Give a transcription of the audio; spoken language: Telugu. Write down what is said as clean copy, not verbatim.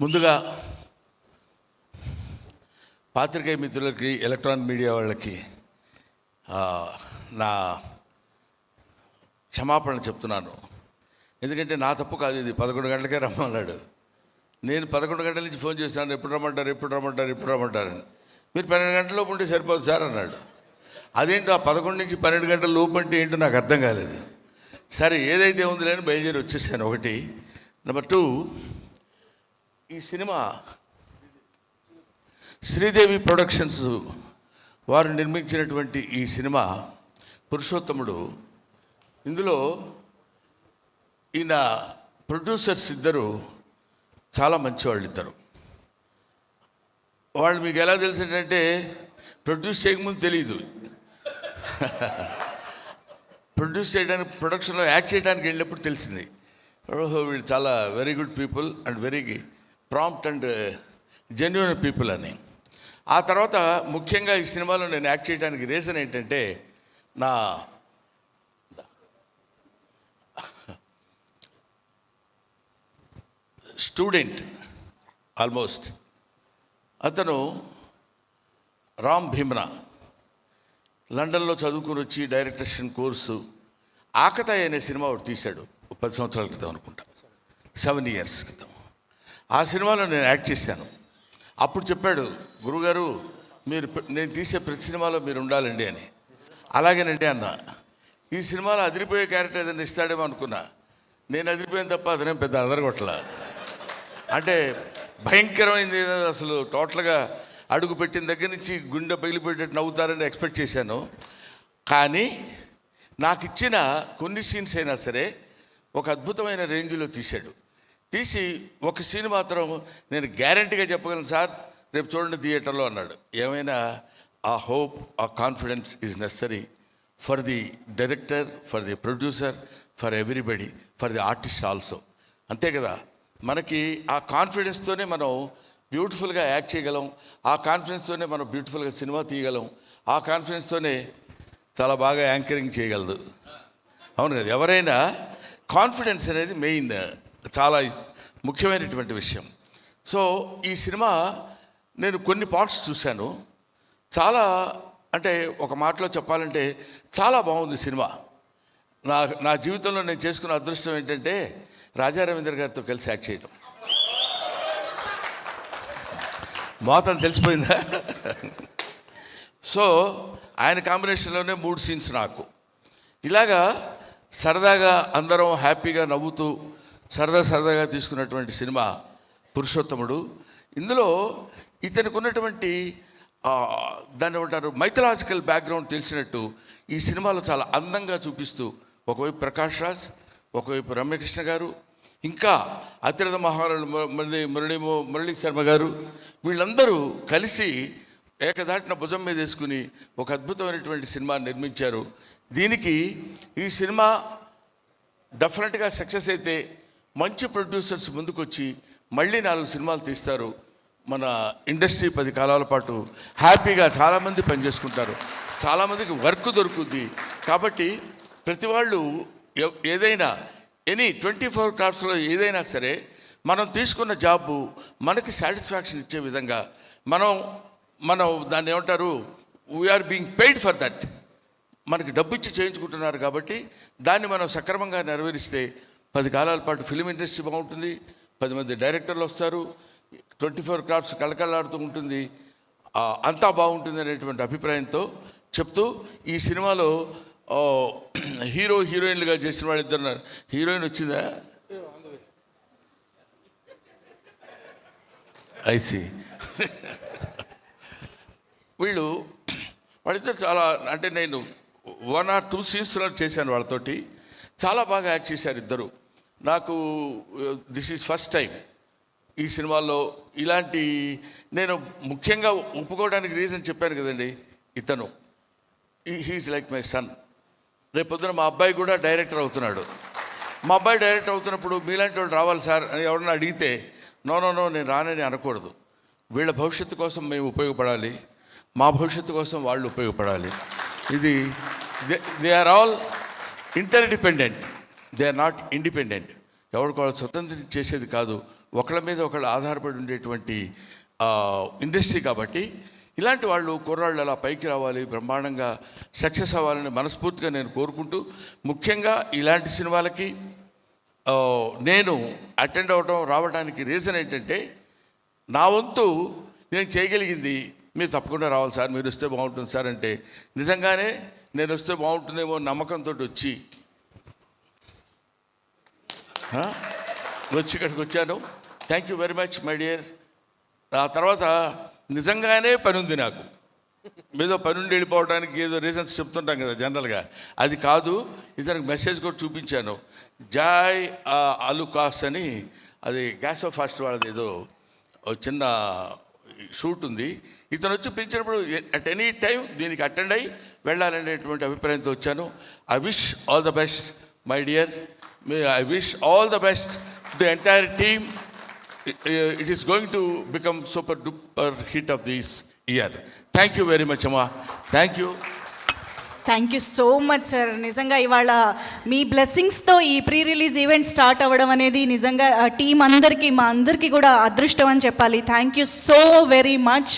ముందుగా పాత్రికేయ మిత్రులకి, ఎలక్ట్రానిక్ మీడియా వాళ్ళకి నా క్షమాపణ చెప్తున్నాను. ఎందుకంటే నా తప్పు కాదు, ఇది 11 గంటలకే రమ్మన్నాడు. నేను 11 గంటల నుంచి ఫోన్ చేస్తున్నాను, ఎప్పుడు రమ్మంటారు. మీరు 12 గంటల లోపు ఉంటే సరిపోదు సార్ అన్నాడు. అదేంటో ఆ 11 నుంచి 12 గంటల లోపు అంటే ఏంటో నాకు అర్థం కాలేదు. సరే ఏదైతే ఉంది లేని బయలుదేరి వచ్చేసాను. ఒకటి. నెంబర్ 2, ఈ సినిమా శ్రీదేవి ప్రొడక్షన్స్ వారు నిర్మించినటువంటి ఈ సినిమా పురుషోత్తముడు, ఇందులో ఈయన ప్రొడ్యూసర్స్ ఇద్దరు చాలా మంచివాళ్ళు. ఇద్దరు వాళ్ళు మీకు ఎలా తెలిసిందంటే ప్రొడ్యూస్ చేయకముందు తెలియదు, ప్రొడ్యూస్ చేయడానికి, ప్రొడక్షన్లో యాక్ట్ చేయడానికి వెళ్ళినప్పుడు తెలిసింది. వీళ్ళు చాలా very good people and very prompt and genuine people అని. ఆ తర్వాత ముఖ్యంగా ఈ సినిమాలో నేను యాక్ట్ చేయడానికి రీజన్ ఏంటంటే, నా స్టూడెంట్ ఆల్మోస్ట్, అతను రామ్ భీమ్రా లండన్లో చదువుకుని వచ్చి డైరెక్షన్ కోర్సు ఆకతాయి అనే సినిమా ఒకటి తీశాడు 10 సంవత్సరాల క్రితం అనుకుంటా, 7 years క్రితం. ఆ సినిమాలో నేను యాక్ట్ చేశాను. అప్పుడు చెప్పాడు, గురుగారు మీరు నేను తీసే ప్రతి సినిమాలో మీరు ఉండాలండి అని. అలాగేనండి అన్న. ఈ సినిమాలో అదిరిపోయే క్యారెక్టర్ ఏదైనా ఇస్తాడేమో అనుకున్నా. నేను అదిరిపోయాను తప్ప అతనేం పెద్ద అదరగొట్టల. అంటే భయంకరమైంది, అసలు టోటల్గా అడుగు పెట్టిన దగ్గర నుంచి గుండె పగిలిపోయేటట్టు నవ్వుతారని ఎక్స్పెక్ట్ చేశాను. కానీ నాకు ఇచ్చిన కొన్ని సీన్స్ అయినా సరే ఒక అద్భుతమైన రేంజ్లో తీశాడు. తీసి ఒక సీన్ మాత్రం నేను గ్యారంటీగా చెప్పగలను సార్, రేపు చూడండి థియేటర్లో అన్నాడు. ఏమైనా ఆ హోప్, ఆ confidence is necessary for the director, for the producer, for everybody, for the artist also. అంతే కదా, మనకి ఆ కాన్ఫిడెన్స్తోనే మనం బ్యూటిఫుల్గా యాక్ట్ చేయగలం, ఆ కాన్ఫిడెన్స్తోనే మనం బ్యూటిఫుల్గా సినిమా తీయగలం, ఆ కాన్ఫిడెన్స్తోనే చాలా బాగా యాంకరింగ్ చేయగలదు. అవును కదా, ఎవరైనా కాన్ఫిడెన్స్ అనేది మెయిన్, చాలా ముఖ్యమైనటువంటి విషయం. సో ఈ సినిమా నేను కొన్ని పార్ట్స్ చూశాను. చాలా, అంటే ఒక మాటలో చెప్పాలంటే చాలా బాగుంది సినిమా. నా జీవితంలో నేను చేసుకున్న అదృష్టం ఏంటంటే రాజా రవీంద్ర గారితో కలిసి యాక్ట్ చేయడం. మోతం తెలిసిపోయిందా? సో ఆయన కాంబినేషన్లోనే 3 scenes నాకు. ఇలాగా సరదాగా అందరం హ్యాపీగా నవ్వుతూ సరదాగా తీసుకున్నటువంటి సినిమా పురుషోత్తముడు. ఇందులో ఇతనికి ఉన్నటువంటి దాన్ని ఏమంటారు, మైథలాజికల్ బ్యాక్గ్రౌండ్ తెలిసినట్టు ఈ సినిమాలో చాలా అందంగా చూపిస్తూ, ఒకవైపు ప్రకాష్ రాజ్, ఒకవైపు రమ్యకృష్ణ గారు, ఇంకా అతిరథ మహారాజు మురళీ శర్మ గారు, వీళ్ళందరూ కలిసి ఏకదాటిన భుజం మీద వేసుకుని ఒక అద్భుతమైనటువంటి సినిమా నిర్మించారు. దీనికి ఈ సినిమా డెఫినెట్గా సక్సెస్ అయితే మంచి ప్రొడ్యూసర్స్ ముందుకొచ్చి మళ్ళీ 4 సినిమాలు తీస్తారు. మన ఇండస్ట్రీ 10 కాలాల పాటు హ్యాపీగా చాలామంది పనిచేసుకుంటారు, చాలామందికి వర్క్ దొరుకుద్ది. కాబట్టి ప్రతి వాళ్ళు ఏదైనా 24 క్రాఫ్ట్స్లో ఏదైనా సరే మనం తీసుకున్న జాబు మనకి సాటిస్ఫాక్షన్ ఇచ్చే విధంగా మనం దాన్ని ఏమంటారు, we are being paid for that. మనకి డబ్బు ఇచ్చి చేయించుకుంటున్నారు కాబట్టి దాన్ని మనం సక్రమంగా నెరవేరిస్తే 10 కాలాల పాటు ఫిలిం ఇండస్ట్రీ బాగుంటుంది, 10 మంది డైరెక్టర్లు వస్తారు, 24 క్రాఫ్ట్స్ కళకళలాడుతూ ఉంటుంది, అంతా బాగుంటుంది అనేటువంటి అభిప్రాయంతో చెప్తూ, ఈ సినిమాలో హీరోయిన్లుగా చేసిన వాళ్ళు 2 ఉన్నారు. హీరోయిన్ వచ్చిందా? ఐసి. వాళ్ళిద్దరు చాలా, అంటే నేను 1 or 2 scenes చేశాను వాళ్ళతోటి. చాలా బాగా యాక్ట్ చేశారు ఇద్దరు. నాకు దిస్ ఈజ్ ఫస్ట్ టైం ఈ సినిమాలో ఇలాంటి, నేను ముఖ్యంగా ఒప్పుకోవడానికి రీజన్ చెప్పాను కదండి, ఇతను హీఈస్ లైక్ మై సన్. రేపొద్దున మా అబ్బాయి కూడా డైరెక్టర్ అవుతున్నాడు. మా అబ్బాయి డైరెక్టర్ అవుతున్నప్పుడు మీలాంటి వాళ్ళు రావాలి సార్ అని ఎవరన్నా అడిగితే నో నేను రానని అనకూడదు. వీళ్ళ భవిష్యత్తు కోసం మేము ఉపయోగపడాలి, మా భవిష్యత్తు కోసం వాళ్ళు ఉపయోగపడాలి. ఇది they are all interdependent, they are not independent. ఎవరికి వాళ్ళు స్వతంత్రం చేసేది కాదు, ఒకళ్ళ మీద ఒకళ్ళు ఆధారపడి ఉండేటువంటి ఇండస్ట్రీ కాబట్టి ఇలాంటి వాళ్ళు కుర్రాళ్ళు అలా పైకి రావాలి, బ్రహ్మాండంగా సక్సెస్ అవ్వాలని మనస్ఫూర్తిగా నేను కోరుకుంటూ, ముఖ్యంగా ఇలాంటి సినిమాలకి నేను అటెండ్ అవ్వడం రావడానికి రీజన్ ఏంటంటే, నా వంతు నేను చేయగలిగింది మీరు తప్పకుండా రావాలి సార్, మీరు వస్తే బాగుంటుంది సార్ అంటే, నిజంగానే నేను వస్తే బాగుంటుందేమో నమ్మకంతో వచ్చి ఇక్కడికి వచ్చాను. Thank you very much my dear. ఆ తర్వాత నిజంగానే పని ఉంది నాకు, ఏదో పని ఉండి వెళ్ళిపోవడానికి ఏదో రీజన్స్ చెప్తుంటాం కదా జనరల్గా, అది కాదు. ఇతనికి మెసేజ్ కూడా చూపించాను. జాయ్ అలుకాస్ అని, అది గ్యాస్ ఆఫ్ ఫాస్ట్ వాళ్ళది ఏదో చిన్న షూట్ ఉంది. ఇతను వచ్చి పిలిచినప్పుడు అట్ ఎనీ టైం దీనికి అటెండ్ అయ్యి వెళ్ళాలనేటువంటి అభిప్రాయంతో వచ్చాను. I wish all the best my dear. I wish all the best the entire team. It is going to become super duper hit of this year. Thank you very much, Amma. Thank you. Thank you so much sir. నిజంగా ఇవాళ మీ బ్లెస్సింగ్స్తో ఈ ప్రీ రిలీజ్ ఈవెంట్ స్టార్ట్ అవ్వడం అనేది నిజంగా టీం అందరికీ, మా అందరికీ కూడా అదృష్టం అని చెప్పాలి. Thank you so very much.